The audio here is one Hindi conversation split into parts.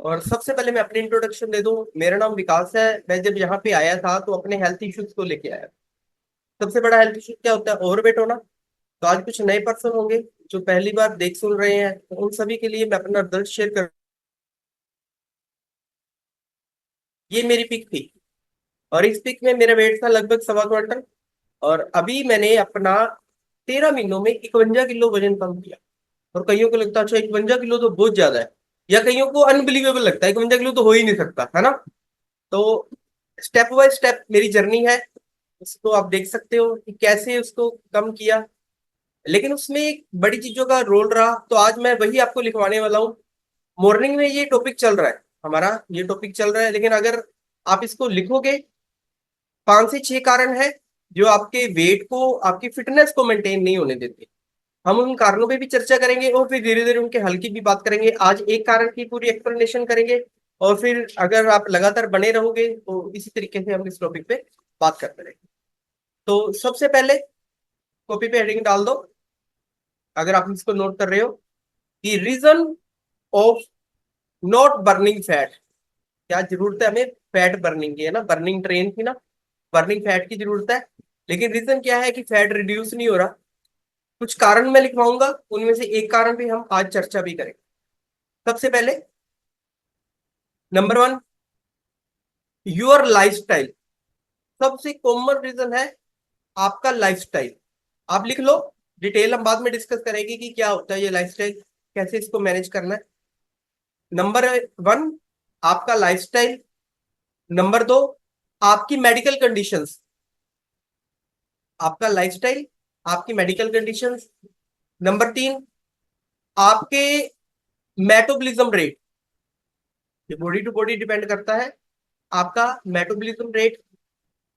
और सबसे पहले मैं अपनी इंट्रोडक्शन दे दूं। मेरा नाम विकास है। मैं जब यहाँ पे आया था तो अपने हेल्थ इश्यूज को लेके आया। सबसे बड़ा हेल्थ इशू क्या होता है? ओवरवेट होना। तो आज कुछ नए पर्सन होंगे जो पहली बार देख सुन रहे हैं, तो उन सभी के लिए मैं अपना दर्द शेयर कर। ये मेरी पिक थी और इस पिक में मेरा वेट था लगभग 1.25 क्विंटल। और अभी मैंने अपना 13 महीनों में 51 किलो वजन कम किया। और कईयों को लगता है अच्छा 51 किलो तो बहुत ज्यादा है, या कईयों को अनबिलीवेबल लगता है 51 किलो तो हो ही नहीं सकता, है ना। तो स्टेप बाय स्टेप मेरी जर्नी है, उसको आप देख सकते हो कि कैसे उसको कम किया। लेकिन उसमें एक बड़ी चीजों का रोल रहा, तो आज मैं वही आपको लिखवाने वाला हूँ। मॉर्निंग में ये टॉपिक चल रहा है, हमारा ये टॉपिक चल रहा है, लेकिन अगर आप इसको लिखोगे, 5 से 6 कारण है जो आपके वेट को, आपकी फिटनेस को मेंटेन नहीं होने देते। हम उन कारणों पे भी चर्चा करेंगे और फिर धीरे धीरे उनके हल की भी बात करेंगे। आज एक कारण की पूरी एक्सप्लेनेशन करेंगे और फिर अगर आप लगातार बने रहोगे तो इसी तरीके से हम इस टॉपिक पे बात करते रहेंगे। तो सबसे पहले कॉपी पे हेडिंग डाल दो, अगर आप इसको नोट कर रहे हो, कि reason of not burning fat. क्या जरूरत है हमें? फैट बर्निंग की, है ना, बर्निंग ट्रेन की ना, बर्निंग फैट की जरूरत है। लेकिन रीजन क्या है कि फैट रिड्यूस नहीं हो रहा? कुछ कारण मैं लिखवाऊंगा, उनमें से एक कारण भी हम आज चर्चा भी करेंगे। सबसे पहले नंबर 1, योर लाइफस्टाइल। सबसे कॉमन रीजन है आपका लाइफस्टाइल। आप लिख लो, डिटेल हम बाद में डिस्कस करेंगे कि क्या होता है ये लाइफस्टाइल, कैसे इसको मैनेज करना है। नंबर 1, आपका लाइफस्टाइल। नंबर 2, आपकी मेडिकल कंडीशंस। आपका लाइफस्टाइल, आपकी मेडिकल कंडीशंस। नंबर 3, आपके मेटाबॉलिज्म रेट। ये बॉडी टू बॉडी डिपेंड करता है, आपका मेटाबॉलिज्म रेट।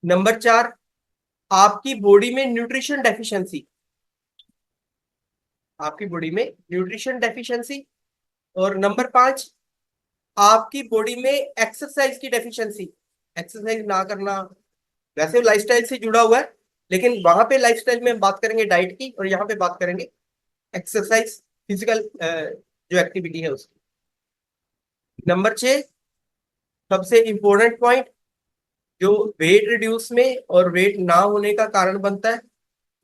नंबर 4, आपकी बॉडी में न्यूट्रिशन डेफिशिएंसी। आपकी बॉडी में न्यूट्रिशन डेफिशिएंसी। और नंबर 5, आपकी बॉडी में एक्सरसाइज की डेफिशिएंसी। एक्सरसाइज ना करना, वैसे लाइफस्टाइल से जुड़ा हुआ है, लेकिन वहां पे लाइफस्टाइल में हम बात करेंगे डाइट की, और यहाँ पे बात करेंगे एक्सरसाइज, फिजिकल जो एक्टिविटी है उसकी। नंबर 6, सबसे इंपॉर्टेंट पॉइंट, जो वेट रिड्यूस में और वेट ना होने का कारण बनता है,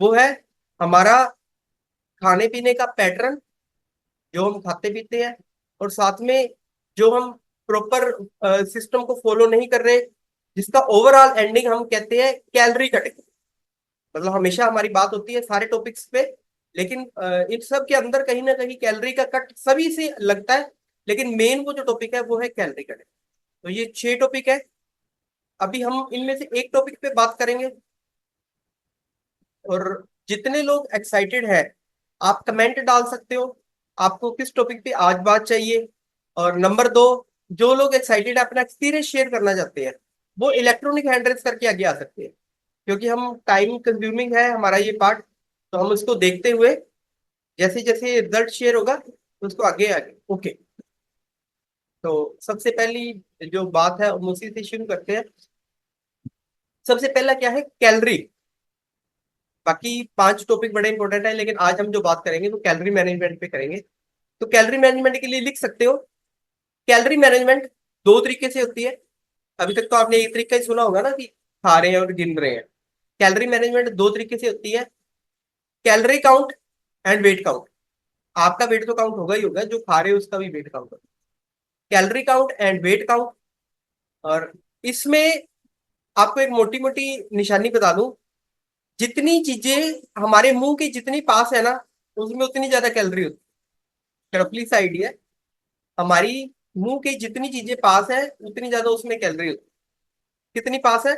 वो है हमारा खाने पीने का पैटर्न, जो हम खाते पीते हैं। और साथ में जो हम प्रॉपर सिस्टम को फॉलो नहीं कर रहे, जिसका ओवरऑल एंडिंग हम कहते हैं कैलोरी कटिंग। मतलब हमेशा हमारी बात होती है सारे टॉपिक्स पे, लेकिन इन सब के अंदर कहीं ना कहीं कैलोरी का कट सभी से लगता है, लेकिन मेन वो जो टॉपिक है वो है कैलोरी कटिंग। तो ये 6 टॉपिक है। अभी हम इनमें से एक टॉपिक पे बात करेंगे। और जितने लोग एक्साइटेड है, आप कमेंट डाल सकते हो आपको किस टॉपिक पे आज बात चाहिए। और नंबर 2, जो लोग एक्साइटेड है, अपना एक्सपीरियंस शेयर करना चाहते हैं, वो इलेक्ट्रॉनिक हैंड रेस करके आगे आ सकते हैं, क्योंकि हम टाइम कंज्यूमिंग है हमारा ये पार्ट। तो हम उसको देखते हुए जैसे जैसे रिजल्ट शेयर होगा तो उसको आगे आगे ओके। तो सबसे पहली जो बात है हम उसी से शुरू करते हैं। सबसे पहला क्या है? कैलोरी। बाकी 5 टॉपिक बड़े इंपॉर्टेंट है, लेकिन आज हम जो बात करेंगे वो कैलोरी मैनेजमेंट पे करेंगे। तो कैलोरी मैनेजमेंट के लिए लिख सकते हो, कैलोरी मैनेजमेंट 2 तरीके से होती है। अभी तक तो आपने एक तरीका ही सुना होगा ना, कि खा रहे हैं और गिन रहे हैं। कैलोरी मैनेजमेंट 2 तरीके से होती है, calorie count and weight count. आपका वेट तो काउंट होगा ही होगा, जो खा रहे हो उसका भी वेट काउंट होगा। Calorie count and weight count. और इसमें आपको एक मोटी मोटी निशानी बता दूं, जितनी चीजें हमारे मुंह के जितनी पास है ना, उसमें उतनी ज्यादा कैलोरी होती है। रफली सा आइडिया है, हमारी मुंह की जितनी चीजें पास है उतनी ज्यादा उसमें कैलोरी होती है। कितनी पास है?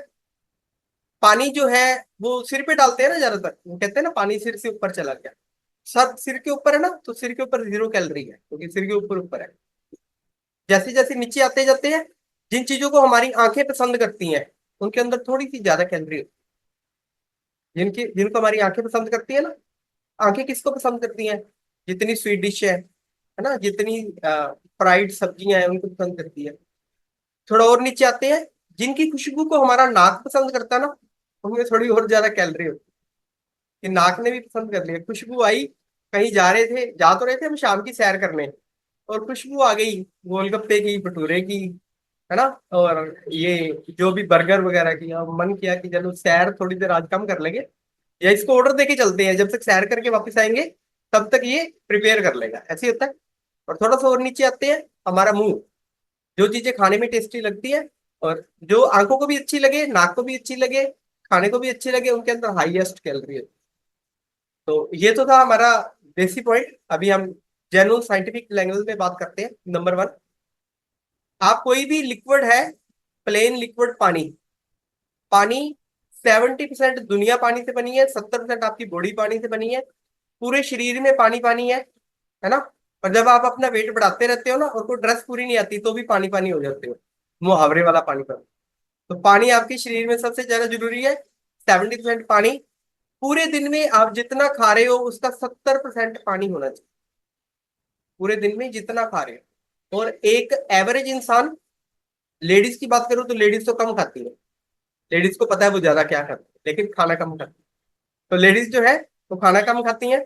पानी जो है वो सिर पे डालते हैं ना ज्यादातर, वो कहते हैं ना पानी सिर से ऊपर चला गया। सब सिर के ऊपर है ना, तो सिर के ऊपर 0 कैलोरी है, क्योंकि सिर के ऊपर ऊपर है। जैसे जैसे नीचे आते जाते हैं, जिन चीजों को हमारी आंखें पसंद करती हैं, उनके अंदर थोड़ी सी ज्यादा कैलोरी होती है। जिनको हमारी आंखें पसंद करती है ना, आंखें किसको पसंद करती हैं? जितनी स्वीट डिश है ना, जितनी फ्राइड सब्जियां हैं उनको पसंद करती है। थोड़ा और नीचे आते हैं, जिनकी खुशबू को हमारा नाक पसंद करता है ना, उनमें थोड़ी और ज्यादा कैलोरी होती है। कि नाक ने भी पसंद कर लिया, खुशबू आई, कहीं जा रहे थे, जा तो रहे थे हम शाम की सैर करने, और खुशबू आ गई गोलगप्पे की, भटूरे की, है ना, और ये जो भी बर्गर वगैरह की, अब मन किया कि चलो सैर थोड़ी देर आज कम कर लेंगे, या इसको ऑर्डर देके चलते हैं, जब तक सैर करके वापस आएंगे तब तक ये प्रिपेयर कर लेगा, ऐसे ही होता है। और थोड़ा सा और नीचे आते हैं, हमारा मुंह, जो चीजें खाने में टेस्टी लगती है और जो आंखों को भी अच्छी लगे, नाक को भी अच्छी लगे, खाने को भी अच्छी लगे, उनके अंदर हाईएस्ट कैलोरी होती है। तो ये तो था हमारा बेसिक पॉइंट। अभी हम जेन्युइन साइंटिफिक लैंग्वेज में बात करते हैं। नंबर वन, आप कोई भी लिक्विड है, प्लेन लिक्विड पानी, पानी 70% दुनिया पानी से बनी है, 70% आपकी बॉडी पानी से बनी है, पूरे शरीर में पानी पानी है ना। और जब आप अपना वेट बढ़ाते रहते हो ना और कोई ड्रेस पूरी नहीं आती तो भी पानी पानी हो जाते हो, मुहावरे वाला पानी पानी। तो पानी आपके शरीर में सबसे ज्यादा जरूरी है, 70% पानी। पूरे दिन में आप जितना खा रहे हो उसका 70% पानी होना चाहिए, पूरे दिन में जितना खा रहे हो। और एक एवरेज इंसान, लेडीज की बात करूं तो लेडीज तो कम खाती है, लेडीज को पता है वो ज्यादा क्या खाती है, लेकिन खाना कम खाती है। तो लेडीज जो है वो खाना कम खाती हैं।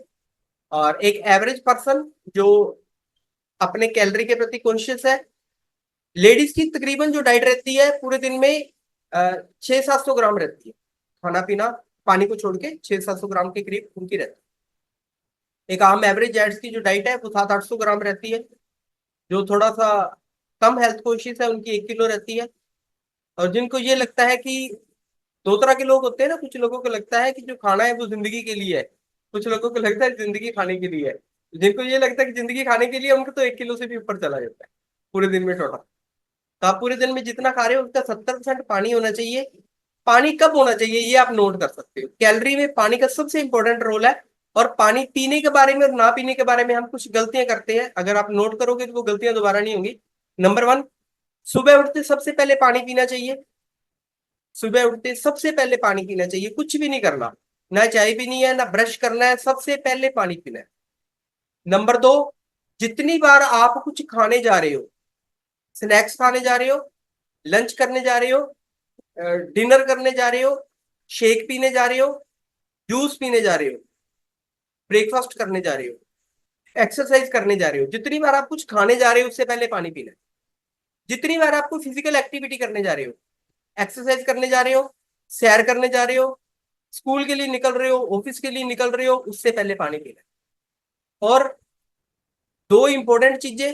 और एक एवरेज पर्सन जो अपने कैलोरी के प्रति कॉन्शियस है, लेडीज की तकरीबन जो डाइट रहती है पूरे दिन में 600-700 ग्राम रहती है, खाना पीना पानी को छोड़ के 600-700 ग्राम के करीब उनकी रहती है। एक आम एवरेज जेंट्स की जो डाइट है वो 700-800 ग्राम रहती है। जो थोड़ा सा कम हेल्थ कॉन्शियस है उनकी 1 किलो रहती है। और जिनको ये लगता है कि, दो तरह के लोग होते हैं ना, कुछ लोगों को लगता है कि जो खाना है वो जिंदगी के लिए है, कुछ लोगों को लगता है जिंदगी खाने के लिए है। जिनको ये लगता है कि जिंदगी खाने के लिए, उनको तो 1 किलो से भी ऊपर चला जाता है पूरे दिन में टोटल। तो आप पूरे दिन में जितना खा रहे हो उसका 70% पानी होना चाहिए। पानी कब होना चाहिए ये आप नोट कर सकते हो, कैलोरी में पानी का सबसे इंपॉर्टेंट रोल है। और पानी पीने के बारे में और ना पीने के बारे में हम कुछ गलतियां करते हैं, अगर आप नोट करोगे तो वो गलतियां दोबारा नहीं होंगी। नंबर वन, सुबह उठते सबसे पहले पानी पीना चाहिए। सुबह उठते सबसे पहले पानी पीना चाहिए, कुछ भी नहीं करना, ना चाय पीनी है ना ब्रश करना है, सबसे पहले पानी पीना है। नंबर दो, जितनी बार आप कुछ खाने जा रहे हो, स्नैक्स खाने जा रहे हो, लंच करने जा रहे हो, डिनर करने जा रहे हो, शेक पीने जा रहे हो, जूस पीने जा रहे हो, ब्रेकफास्ट करने जा रहे हो, एक्सरसाइज करने जा रहे हो, जितनी बार आप कुछ खाने जा रहे हो उससे पहले पानी पीना है। जितनी बार आपको फिजिकल एक्टिविटी करने जा रहे हो, एक्सरसाइज करने जा रहे हो, सैर करने जा रहे हो, स्कूल के लिए निकल रहे हो, ऑफिस के लिए निकल रहे हो, उससे पहले पानी पीना है। और दो इंपॉर्टेंट चीजें,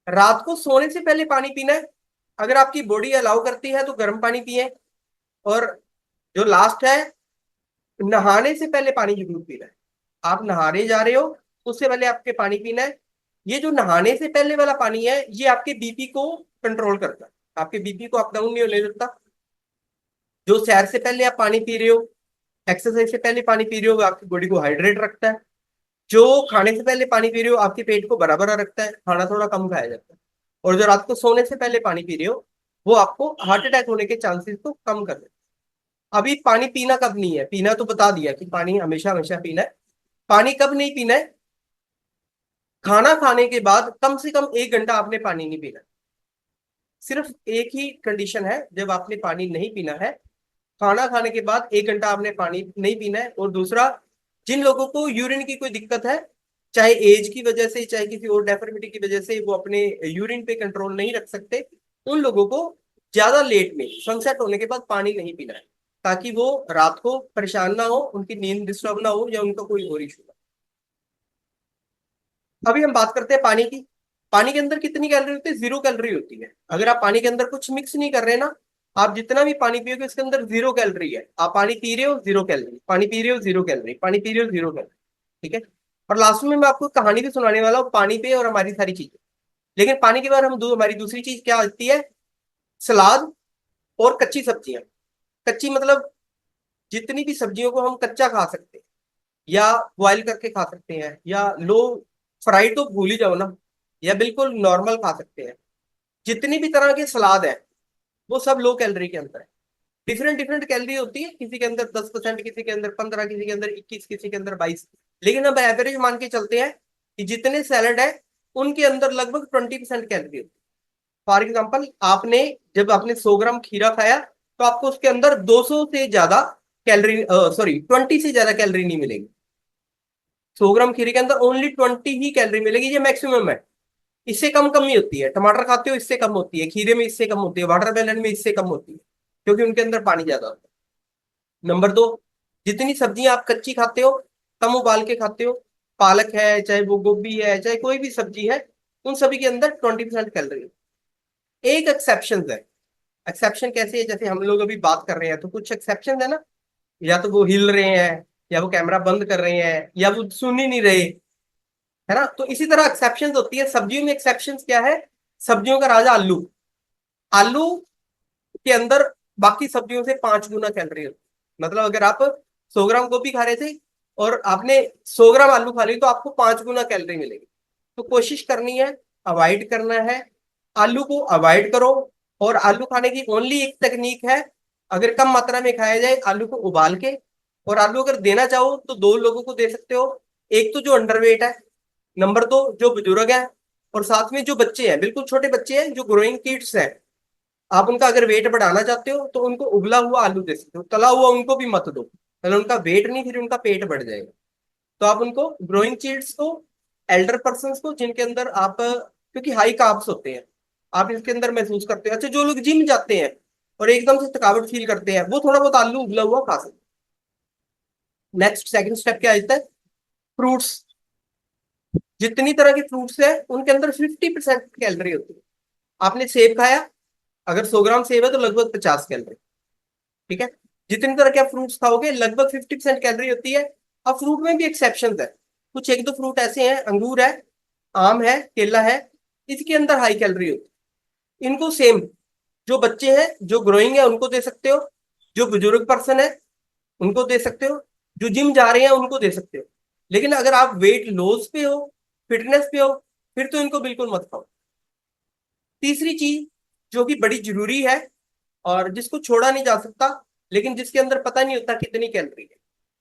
रात को सोने से पहले पानी पीना है, अगर आपकी बॉडी अलाउ करती है तो गर्म पानी पिए। और जो लास्ट है, नहाने से पहले पानी जरूर पीना है। आप नहाने जा रहे हो उससे पहले आपके पानी पीना है। ये जो नहाने से पहले वाला पानी है ये आपके बीपी को कंट्रोल करता है, आपके बीपी को अप डाउन नहीं होने देता। जो सैर से पहले आप पानी पी रहे हो, एक्सरसाइज से पहले पानी पी रहे हो, वो आपकी बॉडी को हाइड्रेट रखता है। जो खाने से पहले पानी पी रहे हो आपके पेट को बराबर रखता है, खाना थोड़ा कम खाया जाता है। और जो रात को सोने से पहले पानी पी रहे हो वो आपको हार्ट अटैक होने के चांसेस को कम कर देता है। अभी पानी पीना कब नहीं है, पीना तो बता दिया कि पानी हमेशा हमेशा पीना है। पानी कब नहीं पीना है, खाना खाने के बाद कम से कम 1 घंटा आपने पानी नहीं पीना। सिर्फ एक ही कंडीशन है जब आपने पानी नहीं पीना है, खाना खाने के बाद 1 घंटा आपने पानी नहीं पीना है। और दूसरा, जिन लोगों को यूरिन की कोई दिक्कत है, चाहे एज की वजह से चाहे किसी और डेफर्मिटी की वजह से वो अपने यूरिन पे कंट्रोल नहीं रख सकते, उन लोगों को ज्यादा लेट में सनसेट होने के बाद पानी नहीं पीना है, ताकि वो रात को परेशान ना हो, उनकी नींद डिस्टर्ब ना हो या उनका कोई और इशू ना हो। अभी हम बात करते हैं पानी की। पानी के अंदर कितनी कैलोरी होती है, 0 कैलोरी होती है। अगर आप पानी के अंदर कुछ मिक्स नहीं कर रहे ना, आप जितना भी पानी पियोगे उसके अंदर 0 कैलोरी है। आप पानी पी रहे हो 0 कैलोरी, पानी पी रहे हो 0 कैलोरी, पानी पी रहे हो 0 कैलोरी। ठीक है। और लास्ट में मैं आपको कहानी भी सुनाने वाला हूँ पानी पे और हमारी सारी चीजें। लेकिन पानी के बाद हमारी दूसरी चीज क्या आती है, सलाद और कच्ची सब्जियां। कच्ची मतलब जितनी भी सब्जियों को हम कच्चा खा सकते हैं, या बॉयल करके खा सकते हैं, या लो फ्राई तो भूल ही जाओ ना, या बिल्कुल नॉर्मल खा सकते हैं। जितनी भी तरह के सलाद है वो सब लो कैलोरी के अंदर है। डिफरेंट डिफरेंट कैलोरी होती है, किसी के अंदर 10%, किसी के अंदर 15, किसी के अंदर 21, किसी के अंदर 22। लेकिन अब एवरेज मान के चलते हैं कि जितने सैलड है उनके अंदर लगभग 20% कैलोरी होती है। फॉर एग्जाम्पल, आपने जब आपने 100 ग्राम खीरा खाया तो आपको उसके अंदर 200 से ज्यादा कैलोरी, सॉरी 20 से ज्यादा कैलोरी नहीं मिलेगी। 100 ग्राम खीरे के अंदर ओनली 20 ही कैलोरी मिलेगी, ये मैक्सिमम है। इससे कम कम ही होती है। टमाटर खाते हो इससे कम होती है, खीरे में इससे कम होती है, वाटरमेलन में इससे कम होती है, क्योंकि उनके अंदर पानी ज्यादा होता है। नंबर दो, जितनी सब्जियां आप कच्ची खाते हो, कम उबाल के खाते हो, पालक है चाहे वो गोभी है चाहे कोई भी सब्जी है, उन सभी के अंदर 20% कैलोरी है। एक एक्सेप्शन है। एक्सेप्शन कैसे है, जैसे हम लोग अभी बात कर रहे हैं तो कुछ एक्सेप्शन है ना, या तो वो हिल रहे हैं, या वो कैमरा बंद कर रहे हैं, या वो सुन ही नहीं रहे, है ना। तो इसी तरह एक्सेप्शंस होती है सब्जियों में। एक्सेप्शंस क्या है? सब्जियों का राजा आलू। आलू के अंदर बाकी सब्जियों से 5 गुना कैलोरी होती है। मतलब अगर आप 100 ग्राम गोभी खा रहे थे और आपने 100 ग्राम आलू खा ली, तो आपको 5 गुना कैलोरी मिलेगी। तो कोशिश करनी है, अवॉइड करना है, आलू को अवॉइड करो। और आलू खाने की ओनली एक टेक्निक है, अगर कम मात्रा में खाया जाए, आलू को उबाल के। और आलू अगर देना चाहो तो 2 लोगों को दे सकते हो, एक तो जो अंडरवेट है, नंबर 2 जो बुजुर्ग है, और साथ में जो बच्चे हैं, बिल्कुल छोटे बच्चे हैं जो ग्रोइंग किड्स हैं, आप उनका अगर वेट बढ़ाना चाहते हो तो उनको उबला हुआ आलू दे सकते हो, तला हुआ उनको भी मत दो, पहले उनका वेट नहीं फिर उनका पेट बढ़ जाएगा। तो आप उनको ग्रोइंग चिल्ड्स को, एल्डर पर्सन को, जिनके अंदर आप, क्योंकि हाई कार्ब्स होते हैं, आप इसके अंदर महसूस करते हैं। अच्छा, जो लोग जिम जाते हैं और एकदम से थकावट फील करते हैं, वो थोड़ा बहुत आलू उबला हुआ खा सकते हैं। नेक्स्ट सेकंड स्टेप क्या आता है? फ्रूट्स। जितनी तरह के फ्रूट्स है उनके अंदर 50% कैलोरी होती है। आपने सेब खाया, अगर 100 ग्राम सेब है तो लगभग 50 कैलोरी। ठीक है, जितनी तरह के आप फ्रूट्स खाओगे लगभग 50% कैलोरी होती है। अब फ्रूट में भी एक्सेप्शन है, कुछ एक दो फ्रूट ऐसे हैं, अंगूर है, आम है, केला है, इसके अंदर हाई कैलोरी होती है। इनको सेम, जो बच्चे हैं जो ग्रोइंग है उनको दे सकते हो, जो बुजुर्ग पर्सन है उनको दे सकते हो, जो जिम जा रहे हैं उनको दे सकते हो। लेकिन अगर आप वेट लॉस पे हो, फिटनेस पे हो, फिर तो इनको बिल्कुल मत खाओ। तीसरी चीज जो कि बड़ी जरूरी है और जिसको छोड़ा नहीं जा सकता, लेकिन जिसके अंदर पता नहीं होता कितनी कैलोरी है,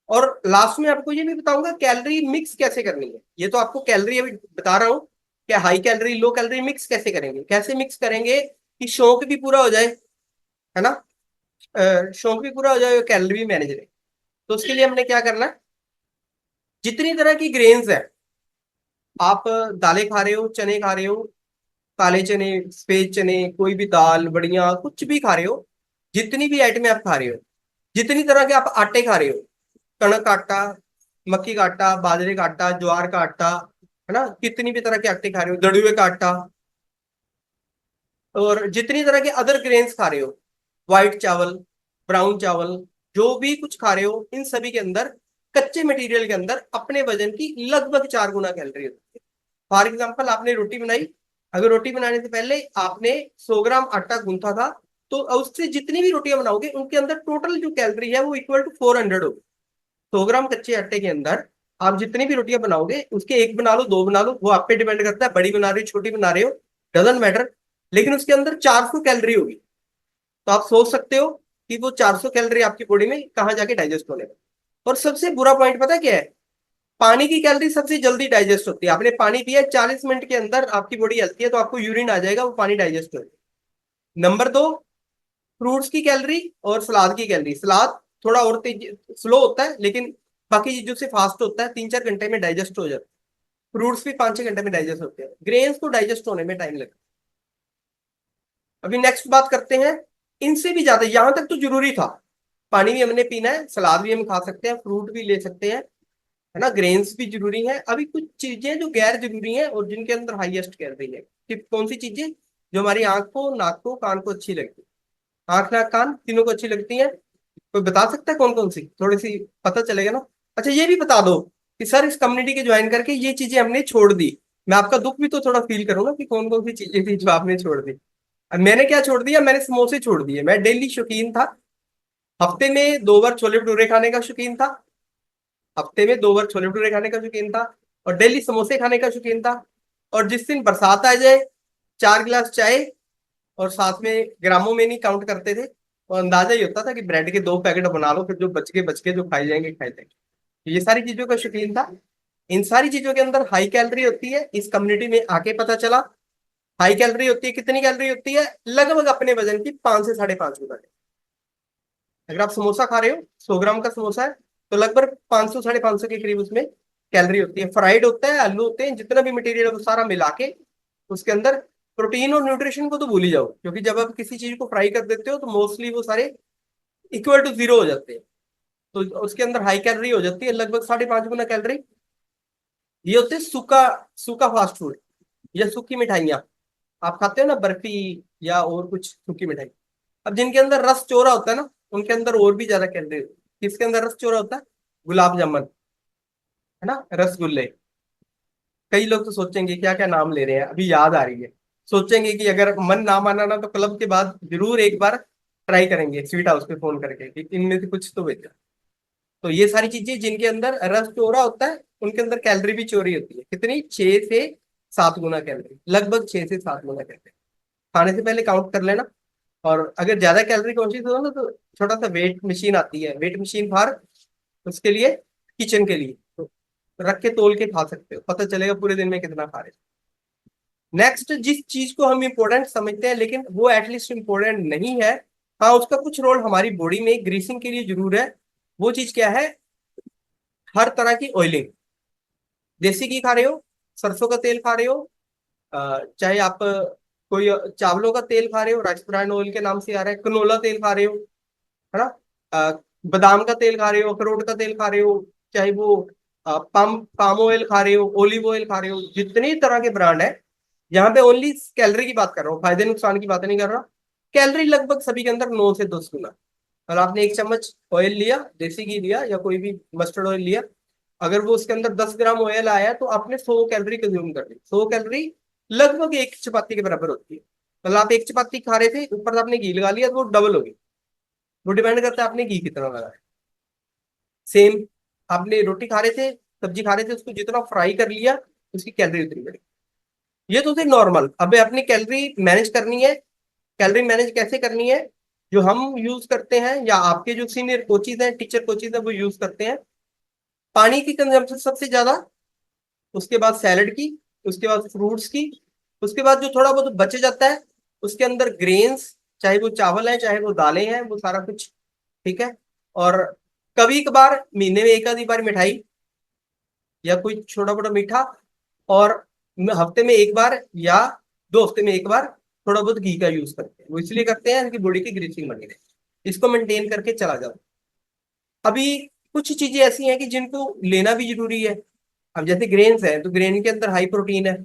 और लास्ट में आपको ये भी बताऊंगा कैलोरी मिक्स कैसे करनी है। ये तो आपको कैलोरी अभी बता रहा हूँ, क्या high calorie low calorie mix कैसे करेंगे, कैसे मिक्स करेंगे कि शौक भी पूरा हो जाए, है ना। शौक भी पूरा हो जाए और कैलोरी भी मैनेज रहे। तो उसके लिए हमने क्या करना है, जितनी तरह की ग्रेन्स है, आप दालें खा रहे हो, चने खा रहे हो, काले चने, सफेद चने, कोई भी दाल, बड़ियां, कुछ भी खा रहे हो, जितनी भी आइटमें आप खा रहे हो, जितनी तरह के आप आटे खा रहे हो, कणक का आटा, मक्की का आटा, बाजरे का आटा, ज्वार का आटा, है ना, कितनी भी तरह के आटे खा रहे हो, दड़ुए का आटा, और जितनी तरह के अदर ग्रेन्स खा रहे हो, व्हाइट चावल, ब्राउन चावल, जो भी कुछ खा रहे हो, इन सभी के अंदर, कच्चे मटेरियल के अंदर अपने वजन की लगभग 4 गुना कैलोरी होती है। फॉर एग्जाम्पल, आपने रोटी बनाई, अगर रोटी बनाने से पहले आपने 100 ग्राम आटा गूंथा था, तो उससे जितनी भी रोटियां बनाओगे उनके अंदर टोटल जो कैलोरी है वो इक्वल टू 400 होगी। 100 ग्राम कच्चे आटे के अंदर आप जितनी भी रोटियां बनाओगे, उसके एक बना लो, दो बना लो, वो आप पे डिपेंड करता है, बड़ी बना रहे हो छोटी बना रहे हो, डजेंट मैटर, लेकिन उसके अंदर 400 कैलोरी होगी। तो आप सोच सकते हो कि वो 400 कैलोरी आपकी बॉडी में कहाँ जाके डाइजेस्ट होने का। और सबसे बुरा पॉइंट पता क्या है? पानी की कैलोरी सबसे जल्दी डाइजेस्ट होती है। आपने पानी पिया, 40 मिनट के अंदर आपकी बॉडी हलती है तो आपको यूरिन आ जाएगा, वो पानी डाइजेस्ट हो जाएगा। नंबर 2, फ्रूट्स की कैलोरी और सलाद की कैलोरी। सलाद थोड़ा और तेज स्लो होता है, लेकिन बाकी चीजों से फास्ट होता है, 3-4 घंटे में डाइजेस्ट हो जाता है। फ्रूट्स भी 5-6 घंटे में डाइजेस्ट होते हैं, ग्रेन्स को डाइजेस्ट होने में टाइम लगता है। अभी नेक्स्ट बात करते हैं, इनसे भी ज्यादा, यहां तक तो जरूरी था, पानी भी हमने पीना है, सलाद भी हम खा सकते हैं, फ्रूट भी ले सकते हैं, है ना, ग्रेन्स भी जरूरी है। अभी कुछ चीजें जो गैर जरूरी है और जिनके अंदर हाईएस्ट कैलोरी है, कि कौन सी चीजें? जो हमारी आंख को, नाक को, कान को अच्छी लगती है, आंख नाक कान तीनों को अच्छी लगती है। कोई बता सकता है कौन कौन सी? थोड़ी सी पता चलेगा ना। अच्छा, ये भी बता दो कि सर इस कम्युनिटी के ज्वाइन करके ये चीजें हमने छोड़ दी, मैं आपका दुख भी तो थोड़ा फील करूंगा कि कौन कौन सी चीजें थी जो आपने छोड़ दी। अब मैंने क्या छोड़ दिया? मैंने समोसे छोड़ दिए। मैं डेली शौकीन था, हफ्ते में 2 बार छोले भटूरे खाने का शौकीन था, हफ्ते में 2 बार छोले भटूरे खाने का शौकीन था, और डेली समोसे खाने का शौकीन था। और जिस दिन बरसात आ जाए, 4 गिलास चाय, और साथ में ग्रामों में नहीं काउंट करते थे, और अंदाजा ही होता था कि ब्रेड के 2 पैकेट बना लो, फिर जो बच के जो खाई जाएंगे खाए जाएंगे। तो ये सारी चीजों का शौकीन था। इन सारी चीजों के अंदर हाई कैलोरी होती है, इस कम्युनिटी में आके पता चला। हाई कैलोरी होती है, कितनी कैलोरी होती है? लगभग अपने वजन की 5 से 5.5 गुना। अगर आप समोसा खा रहे हो, 100 ग्राम का समोसा है, तो लगभग 500 से 550 के करीब उसमें कैलोरी होती है। फ्राइड होता है, आलू होते हैं, जितना भी मटेरियल है वो सारा मिला के उसके अंदर प्रोटीन और न्यूट्रिशन को तो भूल ही जाओ, क्योंकि जब आप किसी चीज को फ्राई कर देते हो तो मोस्टली वो सारे इक्वल टू जीरो हो जाते हैं। तो उसके अंदर हाई कैलोरी हो जाती है, लगभग 5.5 गुना कैलोरी। ये होते हैं सूखा, सूखा फास्ट फूड या सूखी मिठाइयाँ। आप खाते हो ना बर्फी या और कुछ सूखी मिठाई। अब जिनके अंदर रस चोरा होता है ना, उनके अंदर और भी ज्यादा कैलोरी होती है। किसके अंदर रस चोरा होता है? गुलाब जामुन, है ना, रसगुल्ले। कई लोग तो सोचेंगे क्या क्या नाम ले रहे हैं, अभी याद आ रही है। सोचेंगे कि अगर मन ना माना ना तो क्लब के बाद जरूर एक बार ट्राई करेंगे स्वीट हाउस पे फोन करके कि इनमें से कुछ तो बेचा। तो ये सारी चीजें जिनके अंदर रस चोरा होता है, उनके अंदर कैलोरी भी चोरी होती है। कितनी? 6 से 7 गुना कैलोरी, लगभग 6 से 7 गुना कैलोरी। खाने से पहले काउंट कर लेना। और अगर ज्यादा कैलोरी कॉन्शियस हो ना तो छोटा सा वेट मशीन आती है, वेट मशीन बाहर, उसके लिए, किचन के लिए, तो रख के तोल के खा सकते हो, पता चलेगा पूरे दिन में कितना खा रहे हो। नेक्स्ट, जिस चीज को हम इंपॉर्टेंट समझते हैं लेकिन वो एटलीस्ट इंपॉर्टेंट नहीं है, हाँ उसका कुछ रोल हमारी बॉडी में ग्रीसिंग के लिए जरूर है। वो चीज क्या है? हर तरह की ऑयलिंग। देसी घी खा रहे हो, सरसों का तेल खा रहे हो, चाहे आप कोई चावलों का तेल खा रहे हो, राइस ब्रांड ऑयल के नाम से आ रहा है, कनोला तेल खा रहे हो, है ना, बादाम का तेल खा रहे हो, अखरोट का तेल खा रहे हो, चाहे वो पाम ऑयल खा रहे हो, ओलिव ऑयल खा रहे हो, जितनी तरह के ब्रांड है, यहाँ पे ओनली कैलोरी की बात कर रहा हूँ, फायदे नुकसान की बात नहीं कर रहा। कैलोरी लगभग सभी के अंदर 9 से 10 गुना। और आपने एक चम्मच ऑयल लिया, देसी घी लिया या कोई भी मस्टर्ड ऑयल लिया, अगर वो उसके अंदर 10 ग्राम ऑयल आया तो आपने 100 कैलोरी कंज्यूम कर ली। 100 कैलोरी लगभग एक चपाती के बराबर होती है। मतलब आप एक चपाती खा रहे थे, ऊपर से आपने घी लगा लिया तो वो डबल हो गई। वो डिपेंड करता है आपने घी कितना लगाया। सेम, आपने रोटी खा रहे थे, सब्जी खा रहे थे, उसको जितना फ्राई कर लिया उसकी कैलोरी उतनी बढ़ी। ये तो थे नॉर्मल। अब अपनी कैलोरी मैनेज करनी है। कैलोरी मैनेज कैसे करनी है? जो हम यूज करते हैं या आपके जो सीनियर कोचेज हैं, टीचर कोचेज हैं, वो यूज करते हैं। पानी की कंजम्पशन सबसे ज्यादा, उसके बाद सैलड की, उसके बाद फ्रूट्स की, उसके बाद जो थोड़ा बहुत बच जाता है उसके अंदर ग्रेन्स, चाहे वो चावल है चाहे वो दालें हैं, वो सारा कुछ, ठीक है। और कभी कभार महीने में एक आधी बार मिठाई या कोई छोटा मोटा मीठा, और हफ्ते में एक बार या 2 हफ्ते में एक बार थोड़ा बहुत घी का यूज करते हैं। वो इसलिए करते हैं कि बॉडी की ग्रीसिंग बनी रहे। इसको मेंटेन करके चला जाओ। अभी कुछ चीजें ऐसी हैं कि जिनको लेना भी जरूरी है। अब जैसे ग्रेन्स है तो ग्रेन के अंदर हाई प्रोटीन है।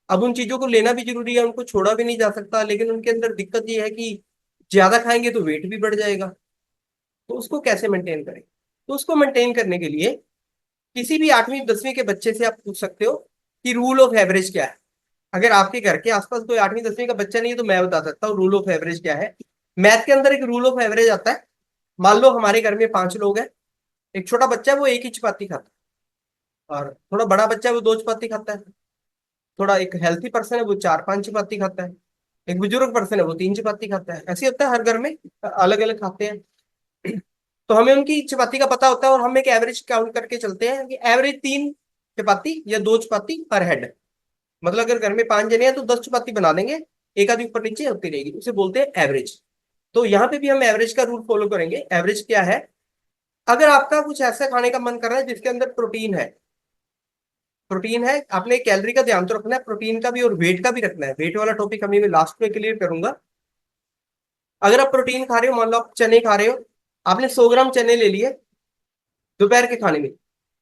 अब उन चीजों को लेना भी जरूरी है, उनको छोड़ा भी नहीं जा सकता, लेकिन उनके अंदर दिक्कत ये है कि ज्यादा खाएंगे तो वेट भी बढ़ जाएगा। तो उसको कैसे मेंटेन करें? तो उसको मेंटेन करने के लिए किसी भी 8वीं 10वीं के बच्चे से आप पूछ सकते हो कि रूल ऑफ एवरेज क्या है। अगर आपके घर के आसपास कोई 8वीं 10वीं का बच्चा नहीं है तो मैं बता सकता हूँ रूल ऑफ एवरेज क्या है। मैथ के अंदर एक रूल ऑफ एवरेज आता है। मान लो हमारे घर में 5 लोग हैं, एक छोटा बच्चा है वो एक ही चपाती खाता है, और थोड़ा बड़ा बच्चा है वो 2 चपाती खाता है, थोड़ा एक हेल्थी पर्सन है वो 4-5 चपाती खाता है, एक बुजुर्ग पर्सन है वो 3 चपाती खाता है। ऐसे होता है हर घर में, अलग अलग खाते हैं। तो हमें उनकी चपाती का पता होता है और हम एक एवरेज काउंट करके चलते हैं कि एवरेज 3 चपाती या 2 चपाती पर हेड। मतलब अगर घर में 5 जने हैं तो 10 चपाती बना देंगे, एक आधी ऊपर नीचे होती रहेगी, उसे बोलते हैं एवरेज। तो यहाँ पे भी हम एवरेज का रूल फॉलो करेंगे। एवरेज क्या है? अगर आपका कुछ ऐसा खाने का मन कर रहा है जिसके अंदर प्रोटीन है, प्रोटीन है, आपने कैलोरी का ध्यान तो रखना है, प्रोटीन का भी और वेट का भी रखना है। वेट वाला टॉपिक अभी मैं लास्ट में क्लियर करूंगा। अगर आप प्रोटीन खा रहे हो, मान लो आप चने खा रहे हो, आपने 100 ग्राम चने ले लिए दोपहर के खाने में,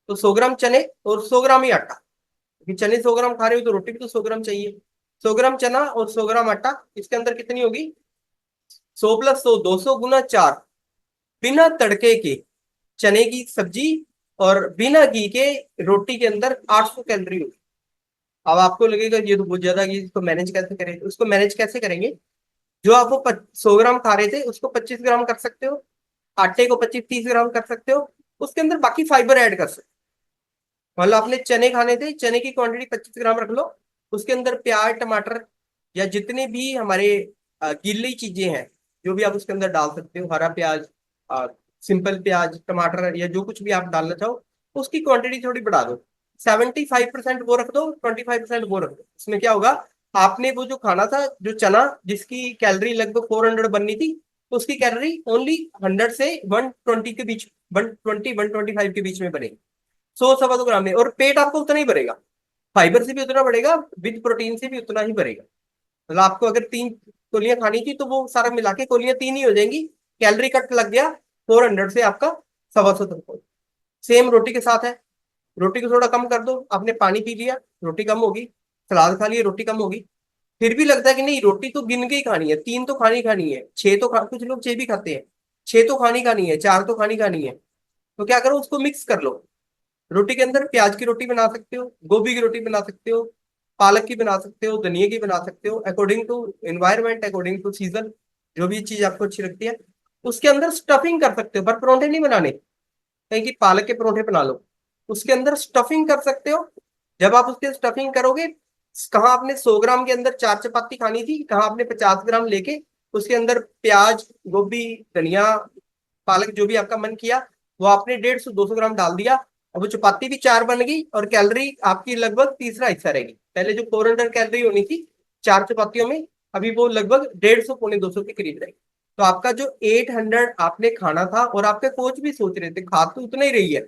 तो 100 ग्राम चने और 100 ग्राम ही आटा, क्योंकि चने 100 ग्राम खा रहे हो तो रोटी भी तो 100 ग्राम चाहिए। 100 ग्राम चना और 100 ग्राम आटा, इसके अंदर कितनी होगी? 100 + 100, 200 × 4, बिना तड़के के चने की सब्जी और बिना घी के रोटी के अंदर 800 कैलोरी होगी। अब आपको लगेगा ये तो बहुत ज्यादा, ये इसको मैनेज कैसे करें? उसको मैनेज कैसे करेंगे? जो आप वो 100 ग्राम खा रहे थे उसको 25 ग्राम कर सकते हो, आटे को 25-30 ग्राम कर सकते हो, उसके अंदर बाकी फाइबर ऐड कर सकते हो। मतलब आपने चने खाने थे, चने की क्वांटिटी 25 ग्राम रख लो, उसके अंदर प्याज टमाटर या जितने भी हमारे गीली चीजें हैं, जो भी आप उसके अंदर डाल सकते हो, हरा प्याज, सिंपल प्याज, टमाटर या जो कुछ भी आप डालना चाहो, उसकी क्वांटिटी थोड़ी बढ़ा दो। 75% वो रख दो, 25% वो रख दो। इसमें क्या होगा? आपने वो जो खाना था, जो चना जिसकी कैलोरी लगभग 400 बननी थी, उसकी कैलोरी ओनली 100 से 120 के बीच, 120-125 के बीच में बनेगी। 100-125 ग्राम में, और पेट आपको उतना ही भरेगा। फाइबर से भी उतना बढ़ेगा, विद प्रोटीन से भी उतना ही बढ़ेगा। मतलब आपको अगर 3 कोलियां खानी थी तो वो सारा मिला के कोलियां 3 ही हो जाएंगी। कैलोरी कट लग गया 400 से आपका 125 तक। सेम रोटी के साथ है। रोटी को थोड़ा कम कर दो, आपने पानी पी लिया, रोटी कम होगी। सलाद खा लिया, रोटी कम होगी। फिर भी लगता है कि नहीं रोटी तो गिन के ही खानी है, 3 तो खानी खानी है, 6 तो कुछ लोग 6 भी खाते हैं, 6 तो खानी खानी है, 4 तो खानी खानी है। तो क्या करो, उसको मिक्स कर लो। रोटी के अंदर प्याज की रोटी बना सकते हो, गोभी की रोटी बना सकते हो, पालक की बना सकते हो, धनिया की बना सकते हो, according to environment, according to season, जो भी चीज आपको अच्छी लगती है। उसके अंदर स्टफिंग कर सकते हो, पर परोंठे नहीं बनाने, कहीं की पालक के परोंठे बना लो। उसके अंदर स्टफिंग कर सकते हो। जब आप उसके स्टफिंग करोगे, कहाँ आपने 100 ग्राम के अंदर 4 चपाती खानी थी, कहाँ आपने 50 ग्राम लेके उसके अंदर प्याज, गोभी, धनिया, पालक, जो भी आपका मन किया, वो आपने 150 200 ग्राम डाल दिया। और वो चपाती भी 4 बन गई, और कैलोरी आपकी लगभग तीसरा हिस्सा रहेगी। पहले जो 400 कैलोरी होनी थी 4 चपातियों में, अभी वो लगभग 150 पौने 200 के करीब रहेगी। तो आपका जो 800 आपने खाना था, और आपके कोच भी सोच रहे थे खा तो उतना ही रही है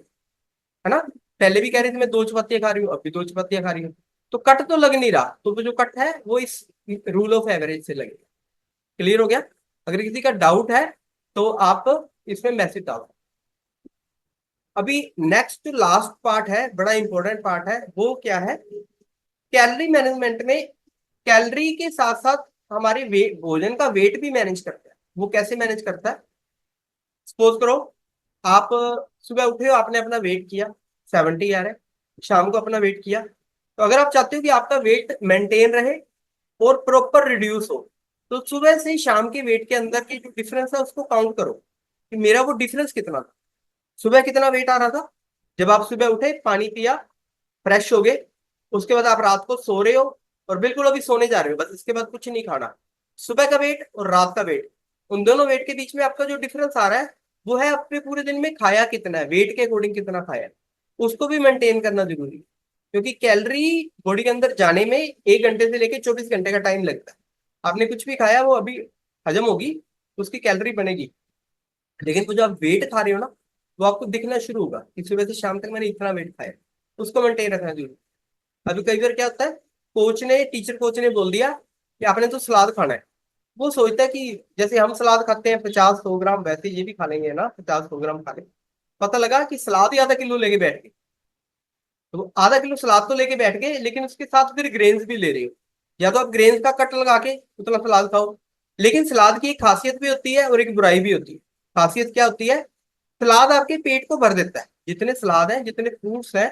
ना, पहले भी कह रहे थे मैं 2 चपातियां खा रही हूँ, अभी 2 चपातियां खा रही हूँ, तो कट तो लग नहीं रहा। तो वो जो कट है वो इस रूल ऑफ एवरेज से लगेगा। क्लियर हो गया? अगर किसी का डाउट है तो आप इसमें मैसेज डालो। अभी नेक्स्ट लास्ट पार्ट है, बड़ा इंपॉर्टेंट पार्ट है, वो क्या है? कैलोरी मैनेजमेंट में कैलोरी के साथ साथ हमारे वेट, भोजन का वेट भी मैनेज करता है। वो कैसे मैनेज करता है? सपोज करो आप सुबह उठे हो, आपने अपना वेट किया 70 आ रहा है, शाम को अपना वेट किया, तो अगर आप चाहते हो कि आपका वेट मेंटेन रहे और प्रॉपर रिड्यूस हो, तो सुबह से ही शाम के वेट के अंदर की जो डिफरेंस है उसको काउंट करो कि मेरा वो डिफरेंस कितना था। सुबह कितना वेट आ रहा था? जब आप सुबह उठे, पानी पिया, फ्रेश हो गए, उसके बाद आप रात को सो रहे हो, और बिल्कुल अभी सोने जा रहे हो, बस इसके बाद कुछ नहीं खाना। सुबह का वेट और रात का वेट, उन दोनों वेट के बीच में आपका जो डिफरेंस आ रहा है, वो है आपने पूरे दिन में खाया कितना है, वेट के अकॉर्डिंग कितना खाया है। उसको भी मेंटेन करना जरूरी है, क्योंकि कैलोरी बॉडी के अंदर जाने में 1 घंटे से लेकर 24 घंटे का टाइम लगता है। आपने कुछ भी खाया वो अभी हजम होगी, तो उसकी कैलोरी बनेगी। लेकिन वो जो आप वेट खा रहे हो ना, वो आपको दिखना शुरू होगा कि सुबह से शाम तक मैंने इतना वेट खाया। उसको मेंटेन रखना जरूरी। अभी कई बार क्या होता है, टीचर कोच ने बोल दिया कि आपने तो सलाद खाना है। वो सोचता है कि जैसे हम सलाद खाते हैं 50 100 ग्राम, वैसे ये भी खा लेंगे ना, 50 100 ग्राम खा लेंगे। पता लगा कि सलाद ही आधा किलो लेके बैठ गए। तो वो आधा किलो सलाद तो लेके बैठ गए, लेकिन उसके साथ फिर ग्रेन्स भी ले रहे हो। या तो आप ग्रेन्स का कट लगा के उतना सलाद खाओ। लेकिन सलाद की एक खासियत भी होती है और एक बुराई भी होती है। खासियत क्या होती है? सलाद आपके पेट को भर देता है, जितने सलाद हैं, जितने फ्रूट्स हैं,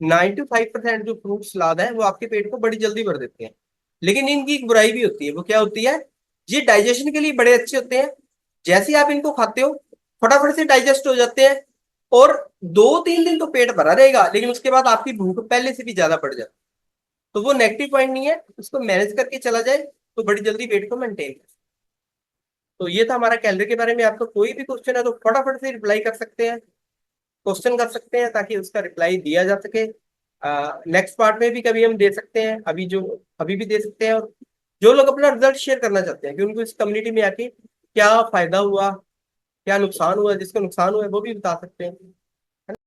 95% जो फ्रूट सलाद है वो आपके पेट को बड़ी जल्दी भर देते हैं। लेकिन इनकी एक बुराई भी होती है, वो क्या होती है? ये डाइजेशन के लिए बड़े अच्छे होते हैं। जैसे ही आप इनको खाते हो, फटाफट से डाइजेस्ट हो जाते हैं, और 2 3 दिन तो पेट भरा रहेगा, लेकिन उसके बाद आपकी भूख पहले से भी ज्यादा बढ़ जाती है। तो वो नेगेटिव पॉइंट नहीं है, उसको मैनेज करके चला जाए तो बड़ी जल्दी वेट को मेंटेन कर। तो ये था हमारा कैलोरी के बारे में। आपको कोई भी क्वेश्चन है तो फटाफट से रिप्लाई कर सकते हैं, क्वेश्चन कर सकते हैं, ताकि उसका रिप्लाई दिया जा सके। नेक्स्ट पार्ट में भी कभी हम दे सकते हैं, अभी भी दे सकते हैं। और जो लोग अपना रिजल्ट शेयर करना चाहते हैं कि उनको इस कम्युनिटी में आके क्या फायदा हुआ, क्या नुकसान हुआ, जिसको नुकसान हुआ है वो भी बता सकते हैं।